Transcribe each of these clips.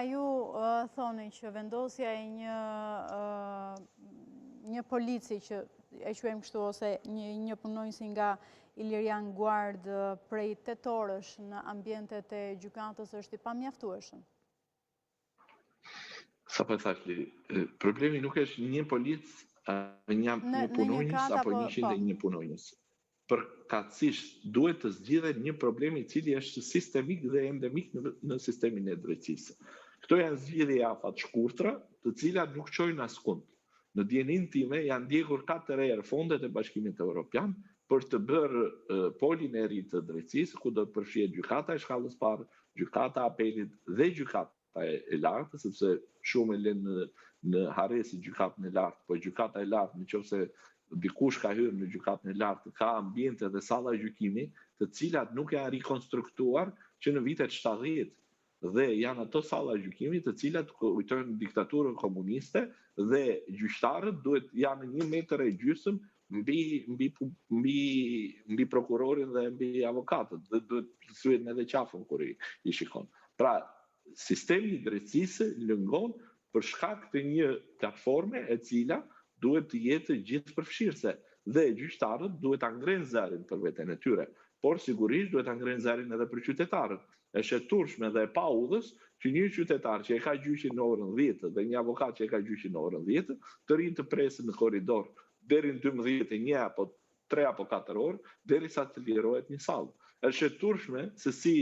ju thoni që vendosja e një polici që e quajmë kështu ose një punonjësi nga Ilirian Guard prej 8 orësh në ambientet e gjykatës është i pamjaftueshëm? Sa po thashti, problemi nuk është një polic, një punonjës apo 101 punonjës. Përkatësisht duhet të zgjidhet një problem i cili është sistemik dhe endemik në sistemin e drejtësisë. Këto janë zgjidhje afat shkurtra, të cilat nuk çojnë askund. Në dijenin time janë ndjekur 4 herë fondet e Bashkimit Evropian për të bërë polin e ri të drejtësisë, ku do të përfshihet gjykata e shkallës parë, gjykata e apelit dhe gjykata e lartë, sepse shumë e lënë në harresi gjykatën e lartë, po gjykata e lartë nëse dikush ka hyrë në gjykatën e lartë, ka ambiente dhe salla gjykimi, të cilat nuk janë rikonstruktuar që në vitet 70 dhe janë ato salla gjykimi të cilat kujtojnë diktaturën komuniste dhe gjyqtarët duhet janë 1,5 metër mbi prokurorin dhe mbi avokatët dhe duhet të thyen edhe qafën kur i shikon. Pra, sistemi i drejtësisë lëngon për shkak të një platforme e cila duhet të jetë gjithëpërfshirëse dhe gjyqtarët duhet ta ngrenë zërin për veten e tyre, por sigurisht duhet ta ngrenë zërin edhe për qytetarët. Është e turshme dhe e paudhës që një qytetar që e ka gjyqin në orën 10 dhe një avokat që e ka gjyqin në orën 10 të rinë të presin në korridor deri në 12 1 apo 3 apo 4 orë derisa të lirohet një sallë. Është e turshme se si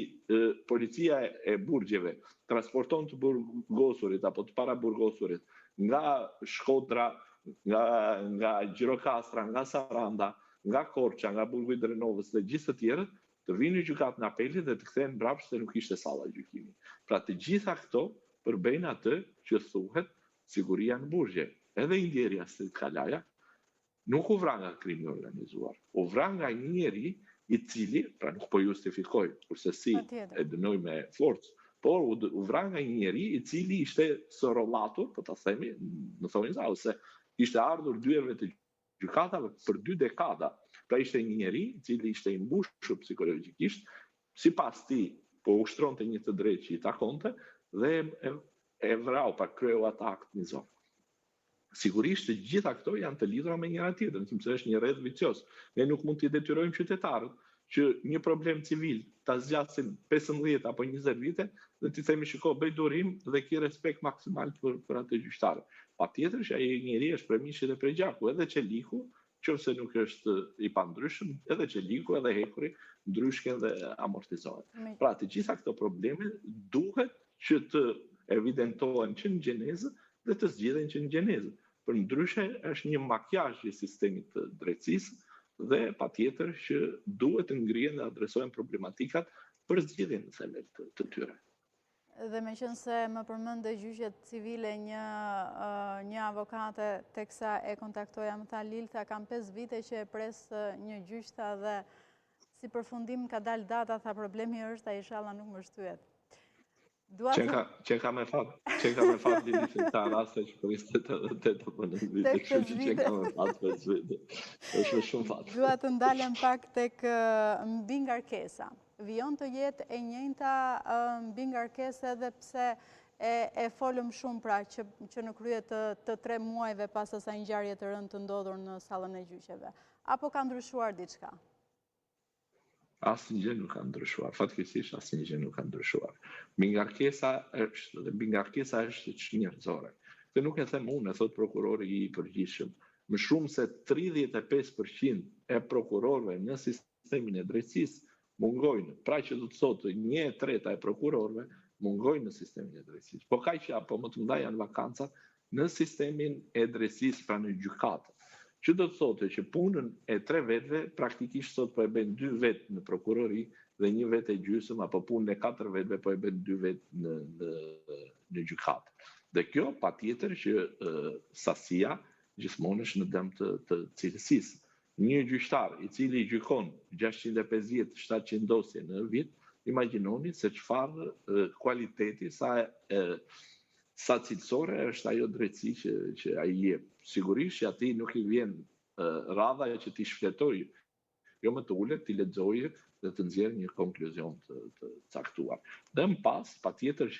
policia e burgjeve transporton të burgosurit apo të paraburgosurit nga Shkodra, nga Gjirokastra, nga Saranda, nga Korça, nga Burgu i Drenovës dhe gjithë të tjerët, të vinë në gjykatën e apelit dhe të kthehen mbrapsht se nuk ishte salla gjykimi. Pra të gjitha këto përbëjnë atë që thuhet siguria në burgje. Edhe Indjerja së Kalaja nuk u vra nga krimi organizuar. U vra nga një njeri i cili, pra nuk po justifikoj, kurse si e dënoj me forcë, por u vra nga një njeri i cili ishte sorollatur, po ta themi, në thonjza, ose ishte ardhur dyerve të gjykatave për 2 dekada. Pra ishte një njeri i cili ishte i mbushur psikologjikisht, sipas tij po ushtronte një të drejtë që i takonte dhe e vrau pa kreu atë akt në zonë. Sigurisht të gjitha këto janë të lidhura me njëra tjetrën, sepse është një rreth vicioz. Ne nuk mund t'i detyrojmë qytetarët që një problem civil ta zgjasin 15 apo 20 vite dhe t'i themi shiko bëj durim dhe ki respekt maksimal për atë gjyqtar. Patjetër që ai njeri është premishi dhe prej gjaku, edhe Çeliku, qofse nuk është i pandryshëm, edhe Çeliku edhe Hekuri ndryshken dhe amortizohen. Pra të gjitha këto probleme duhet që të evidentohen që në gjenezë dhe të zgjidhen që në gjenezë. Për ndryshe është një makjazh i sistemit të drejtësisë dhe patjetër që duhet të ngrihen dhe adresohen problematikat për zgjidhjen e themel të tyre. Dhe meqense më përmendë gjyqjet civile një avokate teksa e kontaktoja më tha Liltha, kam 5 vite që e pres një gjyqta dhe si përfundim ka dalë data, tha problemi është a inshallah nuk më shtyhet. Që ka me fat Lilithin ta raste që përiste të përnën vite, kështu që ka me fat 5 vite. është shumë fat. Dua të ndalem pak tek mbi ngarkesa. Vijon të jetë e njëjta mbi ngarkesa edhe pse e folëm shumë pra që në krye të 3 muajve pas asaj ngjarje të rëndë të ndodhur në sallën e gjyqeve. Apo ka ndryshuar diçka? Asnjë gjë nuk ka ndryshuar, fatkeqësisht asnjë gjë nuk ka ndryshuar. Bingarkesa është çnjerëzore. Këtë nuk e them unë, e thot prokurori i përgjithshëm. Më shumë se 35% e prokurorëve në sistemin e drejtësisë mungojnë. Pra që do të thotë 1/3 e prokurorëve mungojnë në sistemin e drejtësisë. Po kaq që apo më të mëdha janë vakancat në sistemin e drejtësisë pra në gjykatë. Që do të thotë që punën e 3 vetëve praktikisht sot po e bën 2 vetë në prokurori dhe 1 vetë e gjysmë, apo punën e 4 vetëve po e bën 2 vetë në gjykatë. Dhe kjo patjetër që sasia gjithmonë është në dëm të cilësisë. Një gjyqtar i cili gjykon 650-700 dosje në vit, imagjinoni se çfarë kualiteti sa cilësore është ajo drejtësi që ai jep. Sigurisht që atij nuk i vjen radha që t'i shfletoj, jo më të ulet, t'i lexojë dhe të nxjerrë një konkluzion të caktuar. Dhe më pas, patjetër që